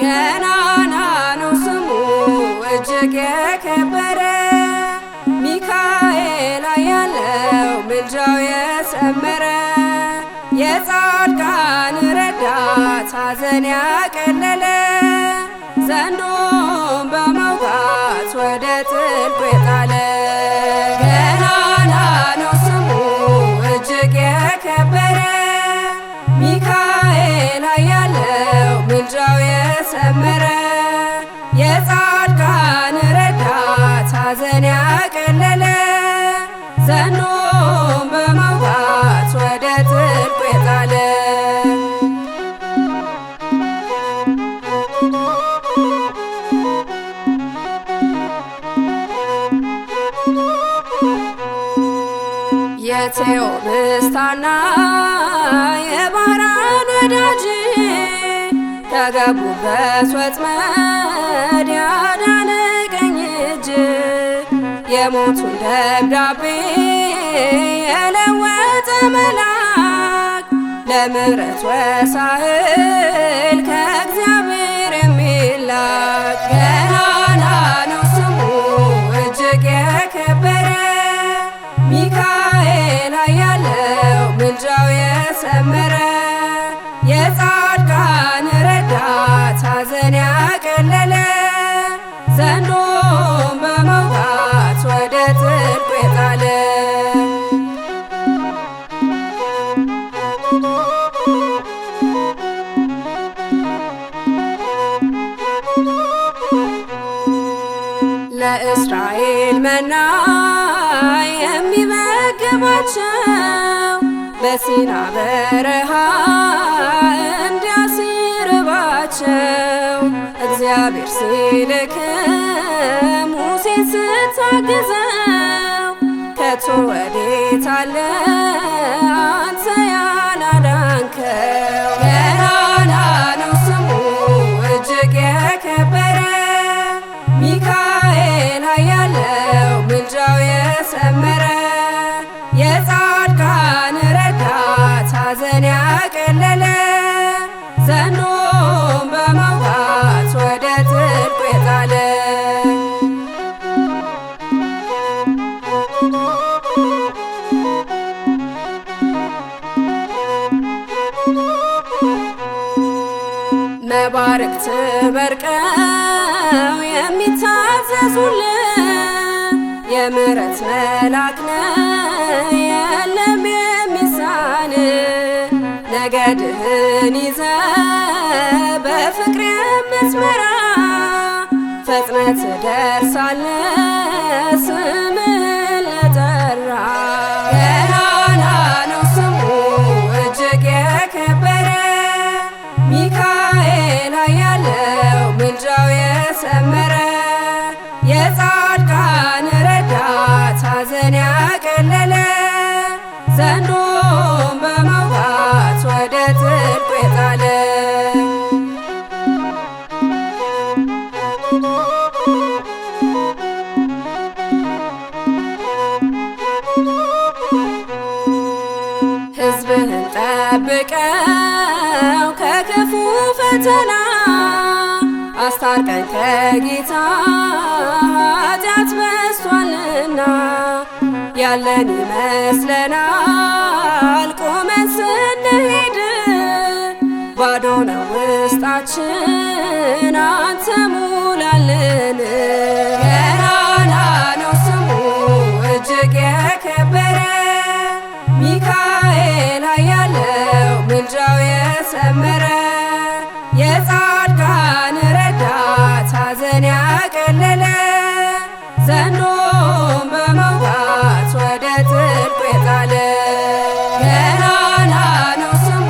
ገናና ነው ስሙ እጅግ የከበረ ሚካኤል ያለው ምልጃው የሰመረ የጻድቃን ረዳት ሐዘን ያቀለለ ዘንዶን በመውጋት ወደ ጥልቁ የጣለ ገናና ነው ስሙ እጅግ የከበረ ሚካኤል ያለው ምልጃው የሰመረ የጻድቃን ረዳት ሐዘን ያቀለለ ዘንዶን በመውጋት ወደ ጥልቁ የጣለ የቴዎብስታና የባህራን ወዳጅ ከገቡበት ወጥመድ ያዳነ ቀኝ እጅ የሞቱን ደብዳቤ የለወጠ መልአክ ለምሕረት ወሳህል ከእግዚአብሔር የሚላክ ገናና ነው ስሙ እጅግ የከበረ ሚካኤል ያለው ምልጃው የሰመረ የጻድቃን ረዳት ሐዘን ያቀለለ ዘንዶን በመውጋት ወደ ጥልቁ የጣለ ለእስራኤል መና የሚመግባቸው በሲና በረሃ እንዲያሲርባቸው እግዚአብሔር ሲልክ ሙሴን ስታግዘው ከቶ ወዴት አለ አንተ ያላዳንከው ገናና ነው ስሙ እጅግ የከበረ ሚካኤል ያለው ምልጃው የሰመረ የጻድቃን ረዳት ሐዘን ያቀለለ ዘንዶን በመውጋት ወደ ጥልቁ የጣለ መባረክት በርቀው የሚታዘዙልን የምሕረት መልአክ ነህ የለም የሚሳን ነገድህን ይዘህ በፍቅር የምትመራ ፈጥነህ ትደርሳለህ ስምህን ለጠራ ገናና ነው ስሙ እጅግ የከበረ ሚካኤል ያለው ምልጃው የሰመረ የጻድቃን ረዳት ሐዘን ያቀለለ ዘንዶን በመውጋት ወደ ጥልቁ የጣለ ሕዝብህን ጠብቀው ከክፉ ፈተና አስታርቀን ከጌታ ኃጢአት በዝቷልና ያለን ይመስለናል ቆመን ስንሄድ ባዶ ነው ውስጣችን አንተ ሙላልን ገናና ነው ስሙ እጅግ የከበረ ሚካኤል ያለው ምልጃው የሰመረ የጻድቃን ረዳት ሐዘን ያቀለለ ዘንዶን በመውጋት ወደ ጥልቁ የጣለ ገናና ነው ስሙ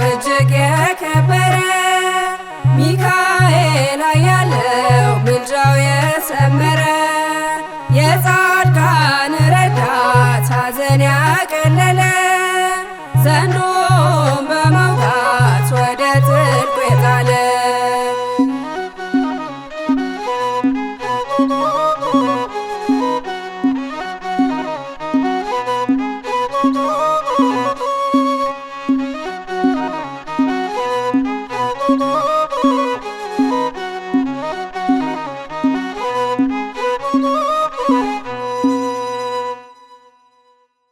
እጅግ የከበረ ሚካኤል ያለው ምልጃው የሰመረ የጻድቃን ረዳት ሐዘን ያቀለለ ዘንዶ